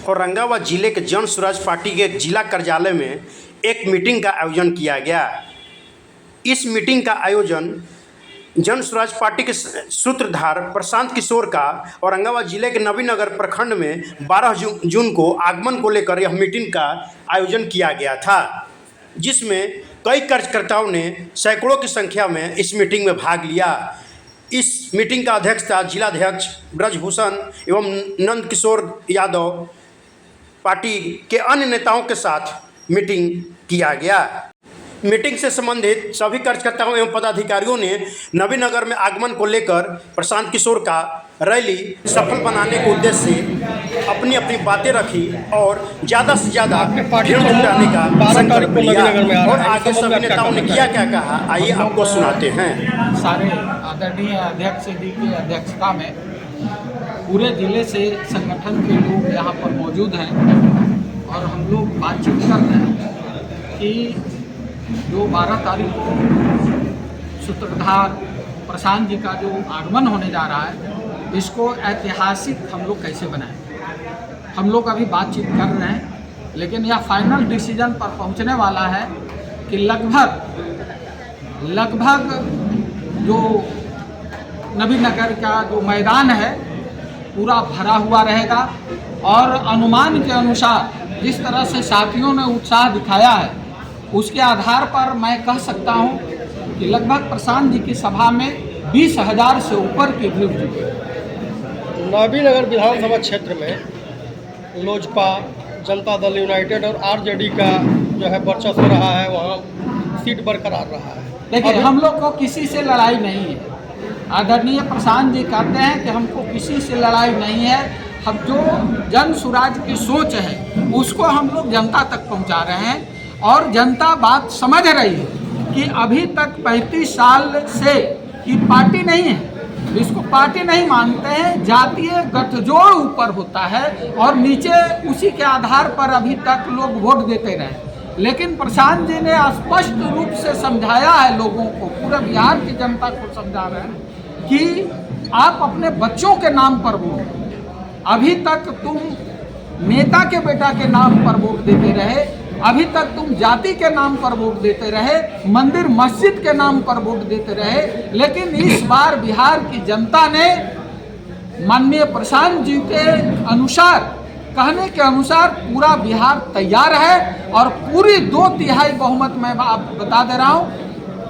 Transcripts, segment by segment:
औरंगाबाद जिले के जन स्वराज पार्टी के जिला कार्यालय में एक मीटिंग का आयोजन किया गया। इस मीटिंग का आयोजन जन स्वराज पार्टी के सूत्रधार प्रशांत किशोर का औरंगाबाद जिले के नवीनगर प्रखंड में 12 जून को आगमन को लेकर यह मीटिंग का आयोजन किया गया था, जिसमें कई कार्यकर्ताओं ने सैकड़ों की संख्या में इस मीटिंग में भाग लिया। इस मीटिंग का अध्यक्षता जिलाध्यक्ष ब्रजभूषण एवं नंद किशोर यादव पार्टी के अन्य नेताओं के साथ मीटिंग किया गया। मीटिंग से संबंधित सभी कार्यकर्ताओं एवं पदाधिकारियों ने नवीनगर में आगमन को लेकर प्रशांत किशोर का रैली सफल बनाने के उद्देश्य से अपनी अपनी बातें रखी और ज़्यादा से ज़्यादा भीड़ जुटाने का संकल्प लिया। और आगे सभी नेताओं ने क्या क्या कहा, आइए आपको सुनाते हैं। सारे आदरणीय अध्यक्ष जी की अध्यक्षता में पूरे जिले से संगठन के लोग यहाँ पर मौजूद हैं और हम लोग बातचीत कर रहे हैं कि जो 12 तारीख को सूत्रधार प्रशांत जी का जो आगमन होने जा रहा है, इसको ऐतिहासिक हम लोग कैसे बनाएं। हम लोग अभी बातचीत कर रहे हैं, लेकिन यह फाइनल डिसीजन पर पहुंचने वाला है कि लगभग जो नवीनगर का जो मैदान है पूरा भरा हुआ रहेगा। और अनुमान के अनुसार जिस तरह से साथियों ने उत्साह दिखाया है, उसके आधार पर मैं कह सकता हूं कि लगभग प्रशांत जी की सभा में 20,000 से ऊपर की भीड़ जुटी। नवीनगर विधानसभा क्षेत्र में लोजपा, जनता दल यूनाइटेड और आरजेडी का जो है वर्चस्व रहा है, वहाँ सीट बरकरार रहा है। देखिए, हम लोग को किसी से लड़ाई नहीं है। आदरणीय प्रशांत जी कहते हैं कि हमको किसी से लड़ाई नहीं है। हम जो जन स्वराज की सोच है उसको हम लोग जनता तक पहुंचा रहे हैं और जनता बात समझ रही है कि अभी तक 35 साल से ये पार्टी नहीं है, इसको पार्टी नहीं मानते हैं। जातीय गठजोड़ ऊपर होता है और नीचे उसी के आधार पर अभी तक लोग वोट देते रहे। लेकिन प्रशांत जी ने स्पष्ट रूप से समझाया है लोगों को, पूरे बिहार की जनता को समझा रहे हैं कि आप अपने बच्चों के नाम पर वोट, अभी तक तुम नेता के बेटा के नाम पर वोट देते रहे, अभी तक तुम जाति के नाम पर वोट देते रहे, मंदिर मस्जिद के नाम पर वोट देते रहे। लेकिन इस बार बिहार की जनता ने माननीय प्रशांत जी के अनुसार, कहने के अनुसार पूरा बिहार तैयार है और पूरी 2/3 बहुमत, मैं आप बता दे रहा हूँ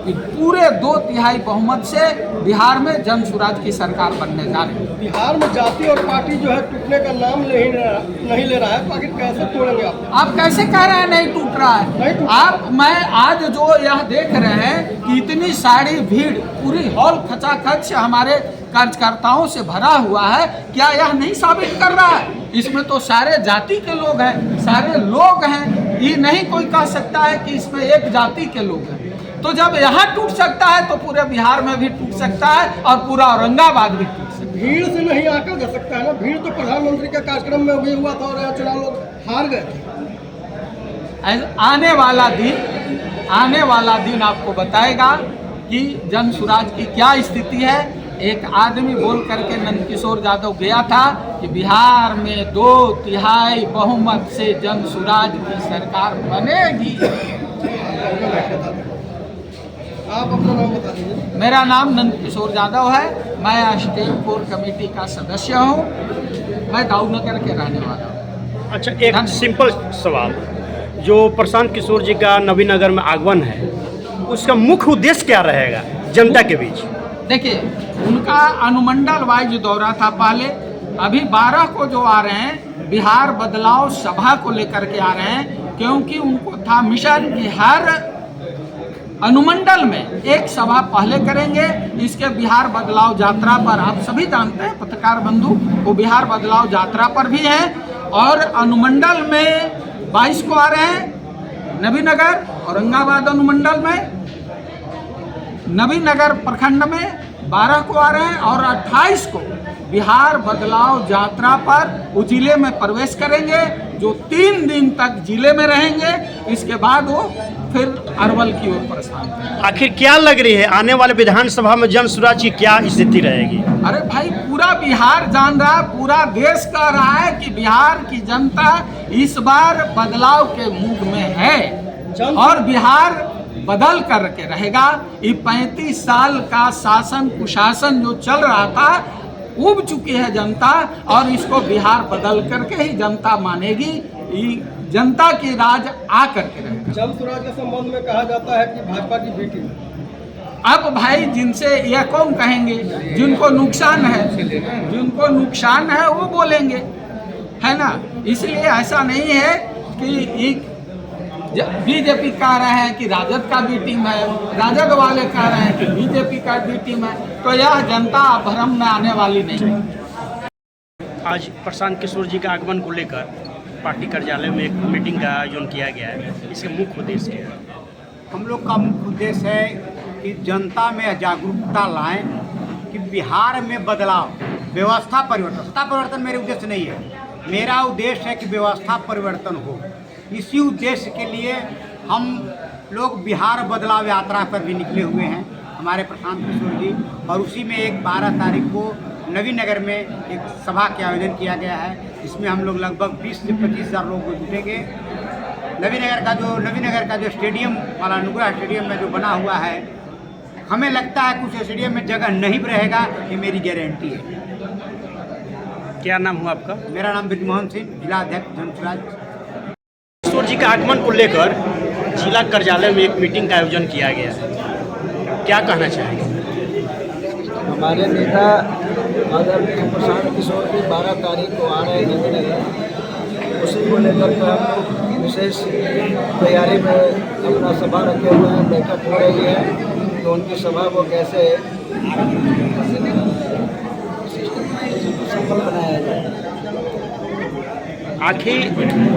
कि पूरे 2/3 बहुमत से बिहार में जन स्वराज की सरकार बनने जा रही है। बिहार में जाति और पार्टी जो है टूटने का नाम नहीं ले रहा है, तो आखिर कैसे तोड़ेंगे आप कैसे कह रहे हैं नहीं टूट रहा है? आप, मैं आज जो यह देख रहे हैं कि इतनी सारी भीड़, पूरी हॉल खचाखच हमारे कार्यकर्ताओं से भरा हुआ है, क्या यह नहीं साबित कर रहा है? इसमें तो सारे जाति के लोग हैं, सारे लोग हैं। ये नहीं कोई कह सकता है कि इसमें एक जाति के लोग हैं। तो जब यहाँ टूट सकता है तो पूरे बिहार में भी टूट सकता है और पूरा औरंगाबाद भी टूट सकता है। भीड़ से नहीं आकर जा सकता है ना। भीड़ तो प्रधानमंत्री के कार्यक्रम में भी हुआ था और चुनाव लोग हार गए थे। आने वाला दिन आपको बताएगा कि जन स्वराज की क्या स्थिति है। एक आदमी बोल करके नंद किशोर यादव गया था कि बिहार में 2/3 बहुमत से जन स्वराज की सरकार बनेगी। आप अपना नाम बता दीजिए। मेरा नाम नंद किशोर यादव है, मैं स्टेट कोर कमेटी का सदस्य हूँ, मैं दाऊदनगर के रहने वाला हूँ। अच्छा, एक सिंपल सवाल, जो प्रशांत किशोर जी का नवीनगर में आगमन है, उसका मुख्य उद्देश्य क्या रहेगा जनता के बीच? देखिए, उनका अनुमंडल वाइज दौरा था पहले, अभी 12 को जो आ रहे हैं बिहार बदलाव सभा को लेकर के आ रहे हैं, क्योंकि उनको था मिशन कि हर अनुमंडल में एक सभा पहले करेंगे। इसके बिहार बदलाव यात्रा पर आप सभी जानते हैं, पत्रकार बंधु, वो बिहार बदलाव यात्रा पर भी है। और अनुमंडल में 22 को आ रहे हैं नवीनगर, औरंगाबाद अनुमंडल में, नवीनगर प्रखंड में 12 को आ रहे हैं और 28 को बिहार बदलाव यात्रा पर वो जिले में प्रवेश करेंगे, जो 3 दिन तक जिले में रहेंगे। इसके बाद वो फिर अरवल की ओर प्रस्थान करेंगे। आखिर क्या लग रही है आने वाले विधानसभा में जन स्वराज की क्या स्थिति रहेगी? अरे भाई, पूरा बिहार जान रहा है, पूरा देश कह रहा है कि बिहार की जनता इस बार बदलाव के मूड में है और बिहार बदल करके रहेगा। ये 35 साल का शासन कुशासन जो चल रहा था, उब चुकी है जनता और इसको बिहार बदल करके ही जनता मानेगी। ये जनता की राज आ करके रहेगा। जन स्वराज के संबंध में कहा जाता है कि भाजपा की बेटी। अब भाई, जिनसे यह कौन कहेंगे, जिनको नुकसान है वो बोलेंगे, है ना। इसलिए ऐसा नहीं है कि बीजेपी कह रहे हैं कि राजद का भी टीम है, राजद वाले कह रहे हैं कि बीजेपी का भी टीम है, तो यह जनता भ्रम में आने वाली नहीं है। आज प्रशांत किशोर जी के आगमन को लेकर पार्टी कार्यालय में एक मीटिंग का आयोजन किया गया है। इसका मुख्य उद्देश्य क्या है? हम लोग का मुख्य उद्देश्य है कि जनता में जागरूकता लाएं कि बिहार में बदलाव, व्यवस्था परिवर्तन, सत्ता परिवर्तन मेरे उद्देश्य नहीं है। मेरा उद्देश्य है कि व्यवस्था परिवर्तन हो। इसी उद्देश्य के लिए हम लोग बिहार बदलाव यात्रा पर भी निकले हुए हैं, हमारे प्रशांत किशोर जी। और उसी में एक 12 तारीख को नवीन नगर में एक सभा का आयोजन किया गया है। इसमें हम लोग लगभग 20 से 25 हज़ार लोग जुटेंगे। नवीन नगर का जो स्टेडियम वाला नुगरा स्टेडियम में जो बना हुआ है, हमें लगता है कुछ स्टेडियम में जगह नहीं रहेगा, ये मेरी गारंटी है। क्या नाम हुआ आपका? मेरा नाम ब्रिजमोहन सिंह, जिला अध्यक्ष जन स्वराज। किशोर जी के आगमन को लेकर जिला कार्यालय में एक मीटिंग का आयोजन किया गया है, क्या कहना चाहेंगे? हमारे नेता आदरणीय प्रशांत किशोर जी 12 तारीख को आ रहे हैं नगर, उसी को लेकर के हम लोग विशेष तैयारी में अपना सभा रखे हुए हैं। बैठक हो रही है तो उनकी सभा को कैसे सफल बनाया जाए। आखिर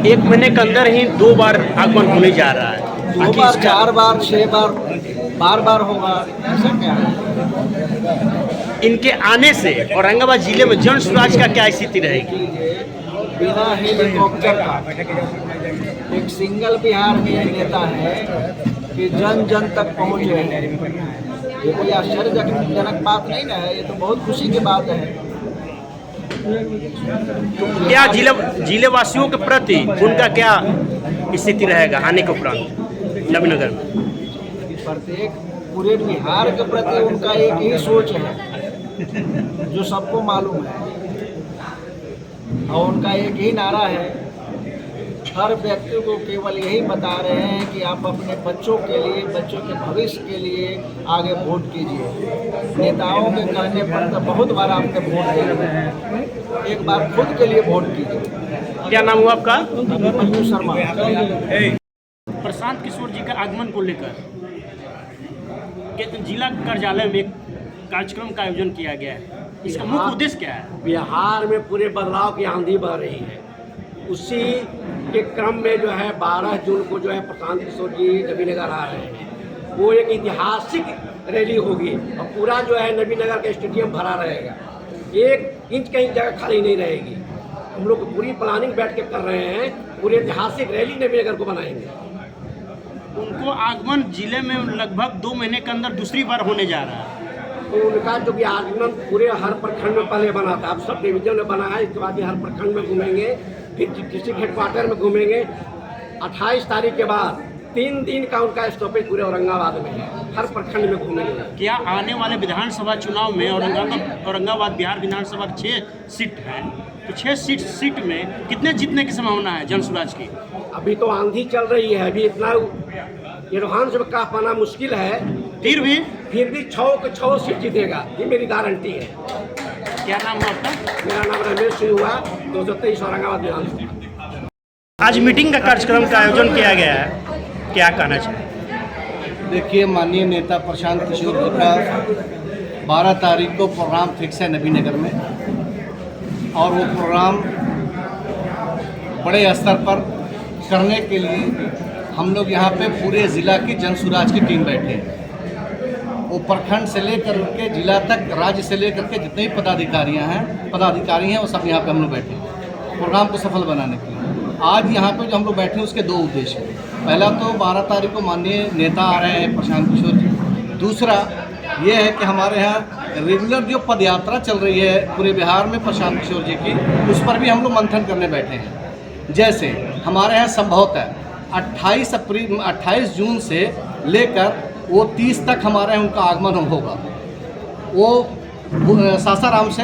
1 महीने के अंदर ही 2 बार आगमन होने जा रहा है, 2 बार, 4 बार, 6 बार, बार होगा, ऐसा क्या है? इनके आने से औरंगाबाद जिले में जन स्वराज का क्या स्थिति रहेगी? बिना हेलीकॉप्टर का एक सिंगल बिहार में नेता है कि जन जन तक पहुँच रहे हैं। ये कोई आश्चर्यजनक बात नहीं ना है, ये तो बहुत खुशी की बात है। क्या जिले वासियों के प्रति उनका क्या स्थिति रहेगा आने के उपरांत नवीन नगर में? प्रत्येक पूरे बिहार के प्रति उनका एक ही सोच है जो सबको मालूम है, और उनका एक ही नारा है। हर व्यक्ति को केवल यही बता रहे हैं कि आप अपने बच्चों के लिए, बच्चों के भविष्य के लिए आगे वोट कीजिए। नेताओं के कहने पर तो बहुत बार आपने वोट दिया, एक बार खुद के लिए वोट कीजिए। क्या नाम हुआ आपका? अभिमन्यु शर्मा। प्रशांत किशोर जी का आगमन को लेकर जिला कार्यालय में एक कार्यक्रम का आयोजन किया गया है, इसका मुख्य उद्देश्य क्या है? बिहार में पूरे बदलाव की आंधी बह रही है। उसी के क्रम में जो है 12 जून को जो है प्रशांत किशोर जी नवीन नगर आ रहे हैं। वो एक ऐतिहासिक रैली होगी और पूरा जो है नवीन नगर का स्टेडियम भरा रहेगा, 1 इंच कहीं जगह खाली नहीं रहेगी। हम लोग पूरी प्लानिंग बैठ के कर रहे हैं, पूरी ऐतिहासिक रैली नवीन नगर को बनाएंगे। उनको आगमन जिले में लगभग 2 महीने के अंदर दूसरी बार होने जा रहा है, तो उनका जो भी आगमन पूरे हर प्रखंड में पहले बना था, अब सब डिवीजन में बना है। इसके बाद हर प्रखंड में घूमेंगे, फिर डिस्ट्रिक्ट हेडक्वार्टर में घूमेंगे। 28 तारीख के बाद 3 दिन का उनका स्टॉपेज पूरे औरंगाबाद में है, हर प्रखंड में घूमेंगे। क्या आने वाले विधानसभा चुनाव में औरंगाबाद बिहार विधानसभा 6 सीट है, तो 6 सीट में कितने जीतने की संभावना है जन स्वराज की? अभी तो आंधी चल रही है, अभी इतना एडवांस में कह पाना मुश्किल है। फिर भी 6 के 6 सीट जीतेगा, ये मेरी गारंटी है। क्या नाम है आपका? मेरा नाम रमेश सिंह हुआ, 223 औरंगाबाद विधानसभा। आज मीटिंग का कार्यक्रम का आयोजन किया गया है, क्या कहना चाहिए? देखिए, माननीय नेता प्रशांत किशोर जी का 12 तारीख को प्रोग्राम फिक्स है नवीन नगर में, और वो प्रोग्राम बड़े स्तर पर करने के लिए हम लोग यहाँ पे पूरे ज़िला की जन स्वराज की टीम बैठे हैं। वो प्रखंड से लेकर के जिला तक, राज्य से लेकर के जितने भी पदाधिकारी हैं वो सब यहाँ पे हम लोग बैठे हैं प्रोग्राम को सफल बनाने के लिए। आज यहाँ पे जो हम लोग बैठे हैं उसके दो उद्देश्य हैं। पहला तो 12 तारीख को माननीय नेता आ रहे हैं प्रशांत किशोर जी। दूसरा ये है कि हमारे यहाँ रेगुलर जो पद यात्रा चल रही है पूरे बिहार में प्रशांत किशोर जी की, उस पर भी हम लोग मंथन करने बैठे हैं। जैसे हमारे यहाँ संभवतः 28 जून से लेकर वो 30 तक हमारे यहाँ उनका आगमन होगा। वो सासाराम से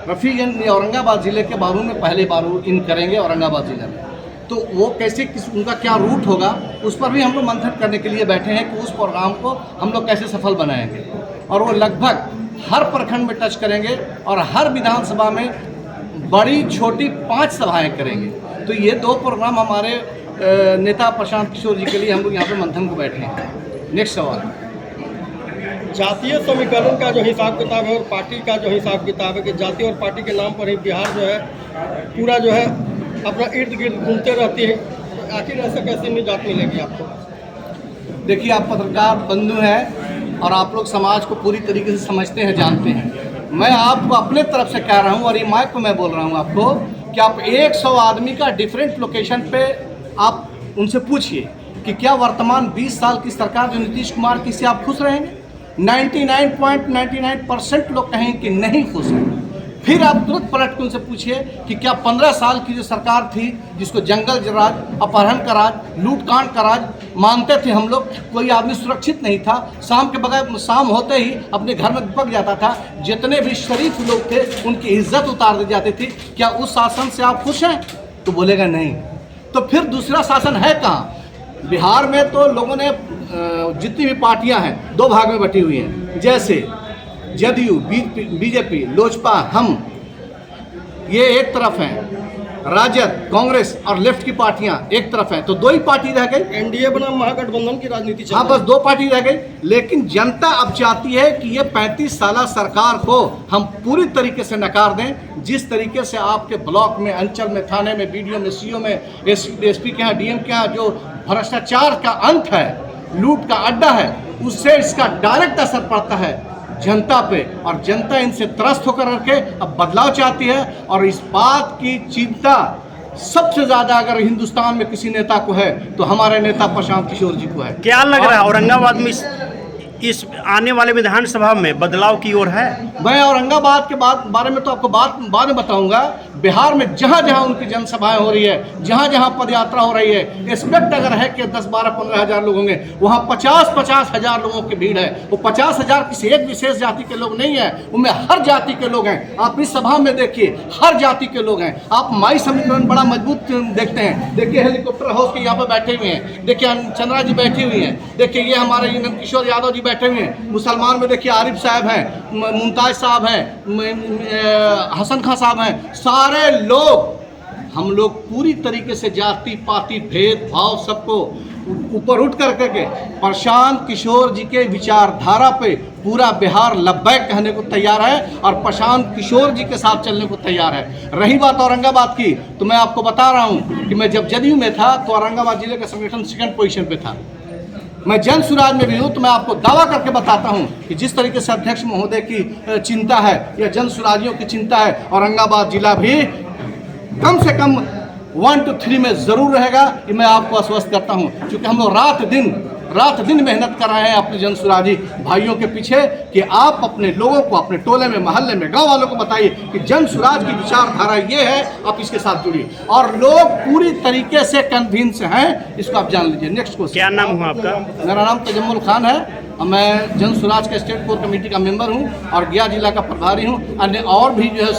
रफ़ीगंज औरंगाबाद ज़िले के बारू में पहले बारू इन करेंगे औरंगाबाद ज़िले में। तो वो कैसे उनका क्या रूट होगा उस पर भी हम लोग मंथन करने के लिए बैठे हैं कि उस प्रोग्राम को हम लोग कैसे सफल बनाएंगे। और वो लगभग हर प्रखंड में टच करेंगे और हर विधानसभा में बड़ी छोटी 5 सभाएं करेंगे। तो ये 2 प्रोग्राम हमारे नेता प्रशांत किशोर जी के लिए हम लोग यहाँ पे मंथन को बैठे हैं। नेक्स्ट सवाल, जातीय समीकरण का जो हिसाब किताब है और पार्टी का जो हिसाब किताब है कि जाति और पार्टी के नाम पर ही बिहार जो है पूरा जो है अपना इर्द गिर्द घूमते रहती है। आखिर ऐसा कैसे निजात मिलेगी आपको? देखिए, आप पत्रकार बंधु हैं और आप लोग समाज को पूरी तरीके से समझते हैं, जानते हैं। मैं आपको अपने तरफ से कह रहा हूं और ये माइक पे मैं बोल रहा हूं आपको कि आप 100 आदमी का डिफरेंट लोकेशन पे आप उनसे पूछिए कि क्या वर्तमान 20 साल की सरकार जो नीतीश कुमार की से आप खुश रहेंगे? 99.99% लोग कहेंगे कि नहीं खुश हैं। फिर आप तुरंत पलट के उनसे पूछिए कि क्या 15 साल की जो सरकार थी जिसको जंगल राज, अपहरण का राज, लूटकांड का राज मानते थे हम लोग, कोई आदमी सुरक्षित नहीं था, शाम होते ही अपने घर में पक जाता था, जितने भी शरीफ लोग थे उनकी इज्जत उतार दी जाती थी, क्या उस शासन से आप खुश हैं? तो बोलेगा नहीं। तो फिर दूसरा शासन है कहाँ? बिहार में तो लोगों ने जितनी भी पार्टियां हैं 2 भाग में बटी हुई हैं। जैसे जदयू, बीजेपी, लोजपा, हम, ये एक तरफ हैं, राजद, कांग्रेस और लेफ्ट की पार्टियां एक तरफ हैं। तो 2 ही पार्टी रह गई। एनडीए बना महागठबंधन की राजनीति चल रही है। हाँ, बस 2 पार्टी रह गई। लेकिन जनता अब चाहती है कि ये 35 साल सरकार को हम पूरी तरीके से नकार दें। जिस तरीके से आपके ब्लॉक में, अंचल में, थाने में, बीडीओ में, सीओ में, एसपी के यहाँ, डीएम के यहाँ जो भ्रष्टाचार का अंत है, लूट का अड्डा है, उससे इसका डायरेक्ट असर पड़ता है जनता पे। और जनता इनसे त्रस्त होकर रखे अब बदलाव चाहती है। और इस बात की चिंता सबसे ज़्यादा अगर हिंदुस्तान में किसी नेता को है तो हमारे नेता प्रशांत किशोर जी को है। क्या लग रहा है औरंगाबाद में इस आने वाले विधानसभा में बदलाव की ओर है? मैं औरंगाबाद के बारे में तो आपको बाद में बताऊंगा। बिहार में जहाँ जहाँ उनकी जनसभाएं हो रही है, जहाँ जहाँ पदयात्रा हो रही है, एक्सपेक्ट अगर है कि 10, 12, 15 हज़ार लोग होंगे, वहाँ 50 हज़ार लोगों की भीड़ है। वो 50 हज़ार किसी एक विशेष जाति के लोग नहीं है, उनमें हर जाति के लोग हैं। आप इस सभा में देखिए, हर जाति के लोग हैं। आप माई समीकरण बड़ा मजबूत देखते हैं। देखिए हेलीकॉप्टर हाउस के यहाँ पर बैठे हुए हैं, देखिए चंद्रा जी बैठी हुई हैं, देखिए ये हमारे किशोर यादव जी बैठे हुए हैं। मुसलमान में देखिए आरिफ साहब हैं, मुमताज़ साहब हैं, हसन खां साहब हैं। सारे लोग, हम लोग पूरी तरीके से जाति पाति भेदभाव सबको ऊपर उठ करके प्रशांत किशोर जी के विचारधारा पे पूरा बिहार लब्बैक कहने को तैयार है और प्रशांत किशोर जी के साथ चलने को तैयार है। रही बात औरंगाबाद की, तो मैं आपको बता रहा हूँ कि मैं जब जदयू में था तो औरंगाबाद जिले का संगठन 2nd पोजीशन पे था। मैं जन सुराज में भी हूँ, तो मैं आपको दावा करके बताता हूँ कि जिस तरीके से अध्यक्ष महोदय की चिंता है या जन सुराजियों की चिंता है, औरंगाबाद जिला भी कम से कम 1 to 3 में ज़रूर रहेगा। ये मैं आपको आश्वस्त करता हूँ, क्योंकि हम लोग रात दिन मेहनत कर रहे हैं अपने जन सुराजी भाइयों के पीछे कि आप अपने लोगों को, अपने टोले में, मोहल्ले में, गांव वालों को बताइए कि जन सुराज की विचारधारा ये है, आप इसके साथ जुड़िए। और लोग पूरी तरीके से कन्विंस हैं, इसको आप जान लीजिए। Next question. क्या नाम हुआ आपका? मेरा नाम तजम्मुल खान है और मैं जन सुराज का स्टेट कोर कमेटी का मेंबर हूँ और गया जिला का प्रभारी हूँ। अन्य और भी जो है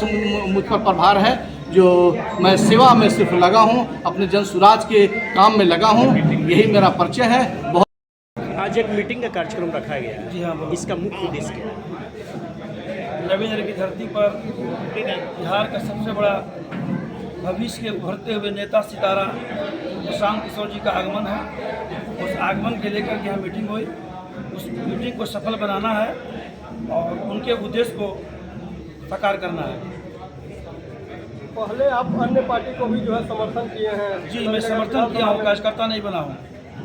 मुझ पर प्रभार है, जो मैं सेवा में सिर्फ लगा हूँ, अपने जन सुराज के काम में लगा हूँ। यही मेरा परिचय है। बहुत आज एक मीटिंग का कार्यक्रम रखा गया है। जी हाँ, इसका मुख्य उद्देश्य क्या है? नवीनगर की धरती पर बिहार का सबसे बड़ा भविष्य के उभरते हुए नेता सितारा प्रशांत किशोर जी का आगमन है। उस आगमन के लेकर के यहाँ मीटिंग हुई। उस मीटिंग को सफल बनाना है और उनके उद्देश्य को साकार करना है। पहले आप अन्य पार्टी को भी जो है समर्थन किए हैं। जी, मैं समर्थन किया हूँ, कार्यकर्ता नहीं बना हूँ।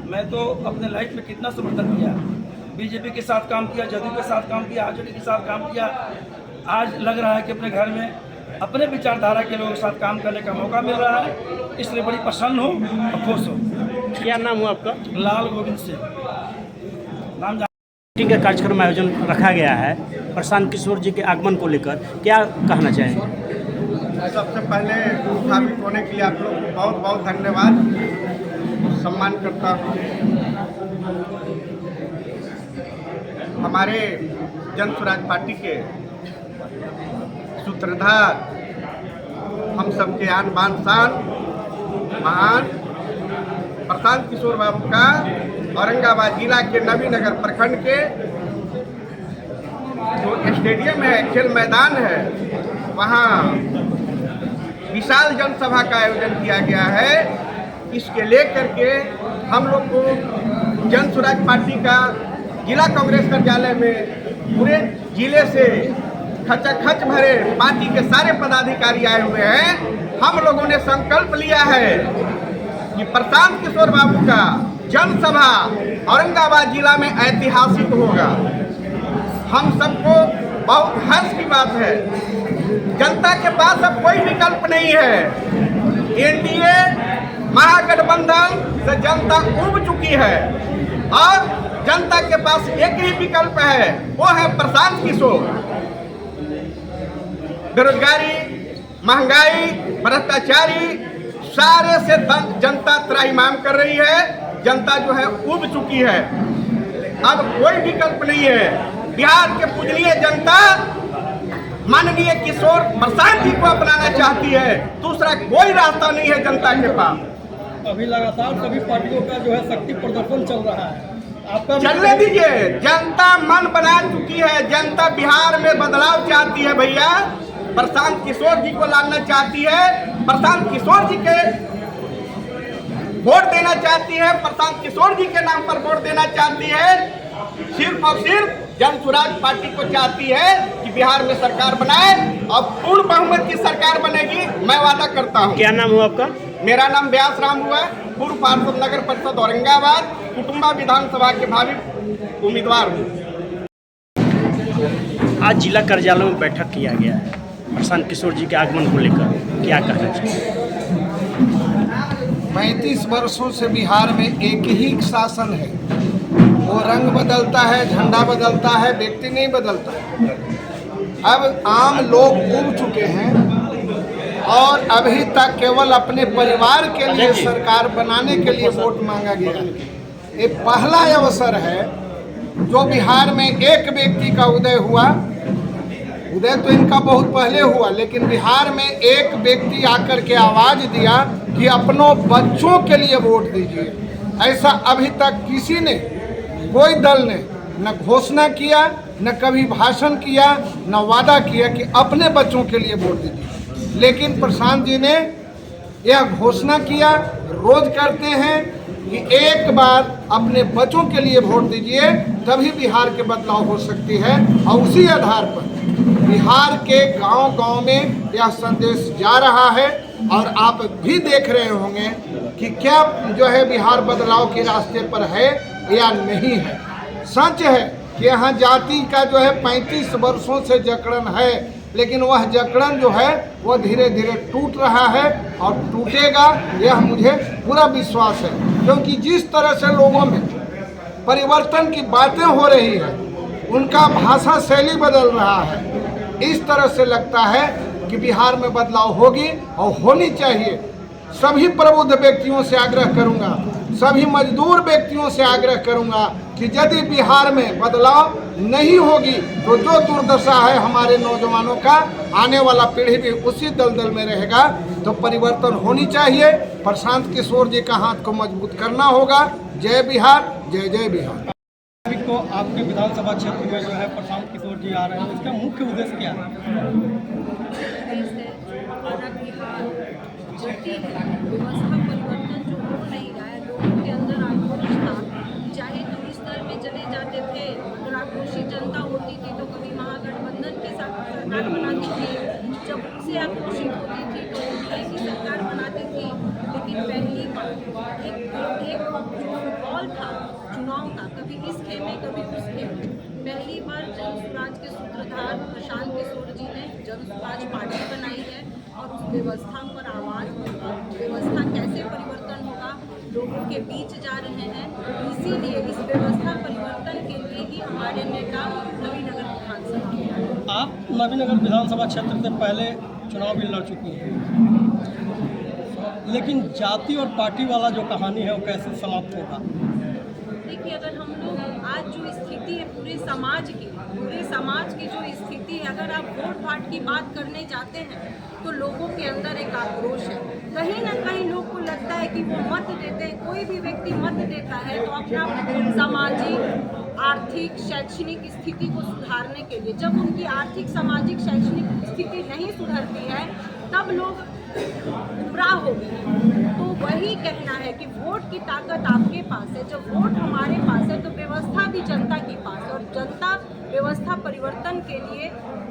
मैं तो अपने लाइफ में कितना समर्थन किया। बीजेपी के साथ काम किया, जदयू के साथ काम किया, आरजेडी के साथ काम किया। आज लग रहा है कि अपने घर में अपने विचारधारा के लोगों के साथ काम करने का मौका मिल रहा है, इसलिए बड़ी प्रसन्न हो और खुश हो। क्या नाम हुआ आपका? लाल गोविंद सिंह नाम। मीटिंग का कार्यक्रम आयोजन रखा गया है प्रशांत किशोर जी के आगमन को लेकर, क्या कहना चाहेंगे? सबसे पहले स्थापित होने के लिए आप लोग को बहुत बहुत धन्यवाद, सम्मान करता हूँ। हमारे जन स्वराज पार्टी के सूत्रधार, हम सबके आन बान शान महान प्रशांत किशोर बाबू का औरंगाबाद जिला के नवीनगर प्रखंड के जो स्टेडियम है, खेल मैदान है, वहाँ विशाल जनसभा का आयोजन किया गया है। इसके लेकर के हम लोग को जन स्वराज पार्टी का जिला कांग्रेस कार्यालय में पूरे जिले से खचाखच भरे पार्टी के सारे पदाधिकारी आए हुए हैं। हम लोगों ने संकल्प लिया है कि प्रशांत किशोर बाबू का जनसभा औरंगाबाद जिला में ऐतिहासिक होगा। हम सबको बहुत हर्ष की बात है, जनता के पास अब कोई विकल्प नहीं है। एनडीए महागठबंधन से जनता उब चुकी है और जनता के पास एक ही विकल्प है, वो है प्रशांत किशोर। बेरोजगारी, महंगाई, भ्रष्टाचारी सारे से जनता त्राहिमाम कर रही है, जनता जो है उब चुकी है। अब कोई विकल्प नहीं है। बिहार के पूजनीय जनता माननीय किशोर प्रसाद जी को अपनाना चाहती है, दूसरा कोई रास्ता नहीं है जनता के पास। अभी लगातार सभी पार्टियों का जो है शक्ति प्रदर्शन चल रहा है, आपका चलने दीजिए। जनता मन बना चुकी है, जनता बिहार में बदलाव चाहती है भैया। प्रशांत किशोर जी को लाना चाहती है, प्रशांत किशोर जी के वोट देना चाहती है, प्रशांत किशोर जी के नाम पर वोट देना चाहती है। सिर्फ और सिर्फ जन स्वराज पार्टी को चाहती है कि बिहार में सरकार बनाए और पूर्ण बहुमत की सरकार बनेगी, मैं वादा करता हूँ। क्या नाम हुआ आपका? मेरा नाम व्यास राम हुआ, पूर्व पार्षद नगर परिषद औरंगाबाद, कुटुंबा विधानसभा के भावी उम्मीदवार हूँ। आज जिला कार्यालय में बैठक किया गया है प्रशांत किशोर जी के आगमन को लेकर, क्या कहना चाहिए? 35 वर्षों से बिहार में एक ही शासन है, वो रंग बदलता है, झंडा बदलता है, व्यक्ति नहीं बदलता है। अब आम लोग उब चुके हैं और अभी तक केवल अपने परिवार के लिए सरकार बनाने के लिए वोट मांगा गया है। ये पहला अवसर है जो बिहार में एक व्यक्ति का उदय हुआ। उदय तो इनका बहुत पहले हुआ, लेकिन बिहार में एक व्यक्ति आकर के आवाज़ दिया कि अपनों बच्चों के लिए वोट दीजिए। ऐसा अभी तक किसी ने, कोई दल ने न घोषणा किया, न कभी भाषण किया, न वादा किया कि अपने बच्चों के लिए वोट दीजिए। लेकिन प्रशांत जी ने यह घोषणा किया, रोज करते हैं कि एक बार अपने बच्चों के लिए वोट दीजिए, तभी बिहार के बदलाव हो सकती है। और उसी आधार पर बिहार के गांव-गांव में यह संदेश जा रहा है और आप भी देख रहे होंगे कि क्या जो है बिहार बदलाव के रास्ते पर है या नहीं है। सच है कि यहाँ जाति का जो है 35 वर्षों से जकड़न है, लेकिन वह जकड़न जो है वह धीरे धीरे टूट रहा है और टूटेगा, यह मुझे पूरा विश्वास है। क्योंकि जिस तरह से लोगों में परिवर्तन की बातें हो रही है, उनका भाषा शैली बदल रहा है, इस तरह से लगता है कि बिहार में बदलाव होगी और होनी चाहिए। सभी प्रबुद्ध व्यक्तियों से आग्रह करूंगा, सभी मजदूर व्यक्तियों से आग्रह करूंगा कि यदि बिहार में बदलाव नहीं होगी तो जो दुर्दशा है हमारे नौजवानों का, आने वाला पीढ़ी भी उसी दलदल में रहेगा। तो परिवर्तन होनी चाहिए, प्रशांत किशोर जी का हाथ को मजबूत करना होगा। जय बिहार, जय जय बिहार। को आपके विधानसभा क्षेत्र में जो है प्रशांत किशोर जी आ रहे हैं, इसका मुख्य उद्देश्य क्या है? व्यवस्था परिवर्तन जो हो नहीं रहा है, लोगों के अंदर आक्रोश था, चाहे तो इस स्तर में चले जाते थे। अगर आक्रोशित जनता होती थी तो कभी महागठबंधन के साथ सरकार बनाती थी, जब उनसे आक्रोशित होती थी तो एनडीए की सरकार बनाती थी। लेकिन पहली बार एक फुटबॉल था, चुनाव नेताओं का, कभी इस खेमे कभी उस खेमे। पहली बार जन स्वराज के सूत्रधार प्रशांत किशोर जी ने जन स्वराज पार्टी बनाई है और उस व्यवस्था पर आवाज़, व्यवस्था कैसे परिवर्तन होगा, लोगों के बीच जा रहे हैं। इसीलिए इस व्यवस्था परिवर्तन के लिए ही हमारे नेता नवीनगर विधानसभा में आए। आप नवीनगर विधानसभा क्षेत्र से पहले चुनाव भी लड़ चुकी हैं, लेकिन जाति और पार्टी वाला जो कहानी है वो कैसे समाप्त होगा? देखिए, अगर हम लोग आज जो स्थिति है पूरे समाज की जो स्थिति है, अगर आप वोट भाट की बात करने जाते हैं तो लोगों के अंदर एक आक्रोश है। कहीं ना कहीं लोग को लगता है कि वो मत देते हैं, कोई भी व्यक्ति मत देता है तो अपना सामाजिक, आर्थिक, शैक्षणिक स्थिति को सुधारने के लिए। जब उनकी आर्थिक, सामाजिक, शैक्षणिक स्थिति नहीं सुधरती है तब लोग गुमराह हो गए। तो वही कहना है कि वोट की ताकत आपके पास है, जब वोट हमारे पास है तो व्यवस्था भी जनता के पास है, और जनता व्यवस्था परिवर्तन के लिए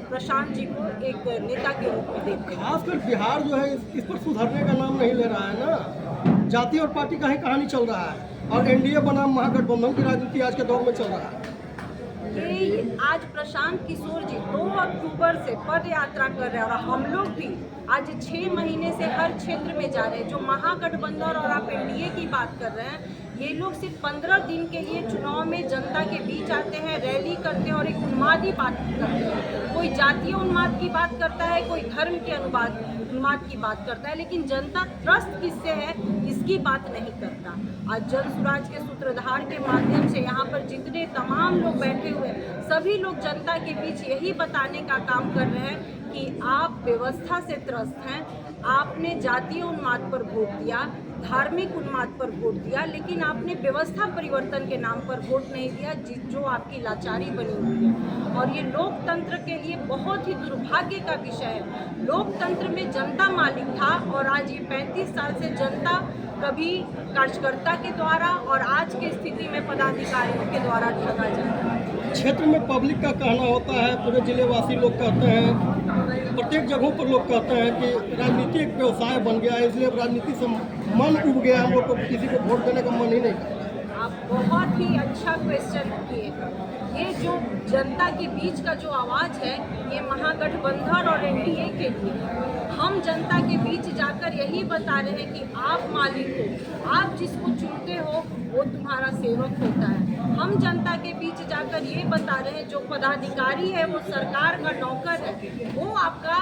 प्रशांत जी को एक नेता के रूप में देखते हैं। खासकर बिहार जो है इस पर सुधरने का नाम नहीं ले रहा है ना। जाति और पार्टी का ही कहानी चल रहा है और एनडीए बनाम महागठबंधन की राजनीति आज के दौर में चल रहा है। ये आज प्रशांत किशोर जी 2 अक्टूबर से पद यात्रा कर रहे हैं और हम लोग भी आज 6 महीने से हर क्षेत्र में जा रहे हैं। जो महागठबंधन और आप एनडीए की बात कर रहे हैं, ये लोग सिर्फ 15 दिन के लिए चुनाव में जनता के बीच आते हैं, रैली करते हैं और एक उन्मादी बात करते हैं। कोई जातीय उन्माद की बात करता है, कोई धर्म के उन्माद की बात करता है, लेकिन जनता त्रस्त किससे है इसकी बात नहीं करता। आज जन स्वराज के सूत्रधार के माध्यम से यहाँ पर जितने तमाम लोग बैठे हुए हैं, सभी लोग जनता के बीच यही बताने का काम कर रहे हैं कि आप व्यवस्था से त्रस्त हैं। आपने जातीय उन्माद पर वोट दिया, धार्मिक उन्माद पर वोट दिया, लेकिन आपने व्यवस्था परिवर्तन के नाम पर वोट नहीं दिया, जो आपकी लाचारी बनी हुई है। और ये लोकतंत्र के लिए बहुत ही दुर्भाग्य का विषय है। लोकतंत्र में जनता मालिक था और आज ये 35 साल से जनता कभी कार्यकर्ता के द्वारा और आज की स्थिति में पदाधिकारियों के द्वारा ठगा जा रहा है। क्षेत्र में पब्लिक का कहना होता है, पूरे जिले वासी लोग कहते हैं, प्रत्येक जगहों पर लोग कहते हैं कि राजनीति एक व्यवसाय बन गया है, इसलिए राजनीति से मन उब गया, हम लोग को किसी को वोट देने का मन ही नहीं करता। आप बहुत ही अच्छा क्वेश्चन किए। ये जो जनता के बीच का जो आवाज़ है, ये महागठबंधन और एनडीए के लिए। हम जनता के बीच जाकर यही बता रहे हैं कि आप मालिक हो, आप जिसको चुनते हो वो तुम्हारा सेवक होता है। हम जनता के बीच जाकर ये बता रहे हैं जो पदाधिकारी है वो सरकार का नौकर है, वो आपका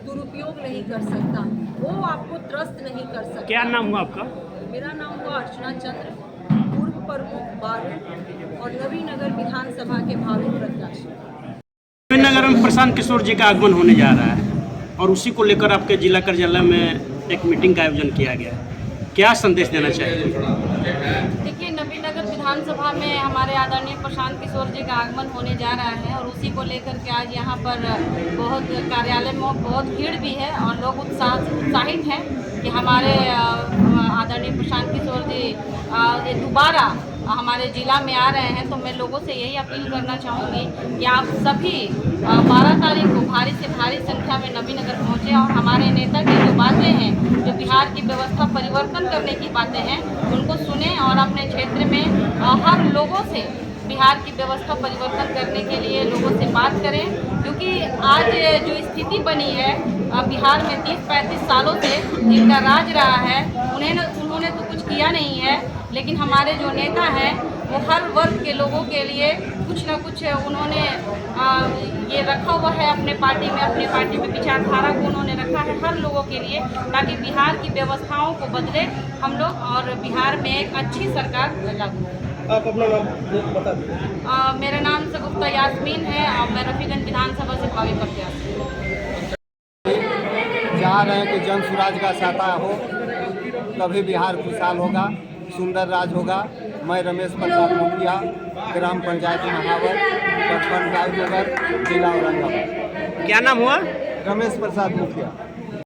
दुरुपयोग नहीं कर सकता, वो आपको त्रस्त नहीं कर सकता। क्या नाम हुआ आपका? मेरा नाम हुआ अर्चना चंद्र, पूर्व प्रमुख बारू और नवीनगर विधानसभा के भावी प्रत्याशी। नवीनगर में प्रशांत किशोर जी का आगमन होने जा रहा है और उसी को लेकर आपके जिला कार्यालय में एक मीटिंग का आयोजन किया गया। क्या संदेश देना चाहिए? देखिए, नवीनगर विधानसभा में हमारे आदरणीय प्रशांत किशोर जी का आगमन होने जा रहा है और उसी को लेकर के आज यहाँ पर बहुत कार्यालय में बहुत भीड़ भी है और लोग उत्साहित हैं कि हमारे आदरणीय प्रशांत किशोर जी दोबारा हमारे ज़िला में आ रहे हैं। तो मैं लोगों से यही अपील करना चाहूँगी कि आप सभी 12 तारीख को भारी से भारी संख्या में नवीनगर पहुँचे और हमारे नेता की जो बातें हैं, जो बिहार की व्यवस्था परिवर्तन करने की बातें हैं, उनको सुने और अपने क्षेत्र में हर लोगों से बिहार की व्यवस्था परिवर्तन करने के लिए लोगों से बात करें। क्योंकि आज जो स्थिति बनी है बिहार में 30-35 सालों से जिनका राज रहा है, उन्होंने तो कुछ किया नहीं है, लेकिन हमारे जो नेता हैं वो हर वर्ग के लोगों के लिए कुछ ना कुछ उन्होंने ये रखा हुआ है अपने पार्टी में विचारधारा को उन्होंने रखा है हर लोगों के लिए, ताकि बिहार की व्यवस्थाओं को बदले हम लोग और बिहार में एक अच्छी सरकार लागू हो। आप अपना नाम बता दीजिए। मेरा नाम सगुप्ता यास्मीन है और मैं रफीगंज विधानसभा से भावी प्रत्याशी हूँ। चाह रहे हैं कि जन स्वराज का सत्ता हो, तभी बिहार खुशहाल होगा, सुंदर राज होगा। मैं रमेश प्रसाद मुखिया, ग्राम पंचायत महावर, प्रखंड गायनगर, जिला औरंगाबाद। क्या नाम हुआ? रमेश प्रसाद मुखिया।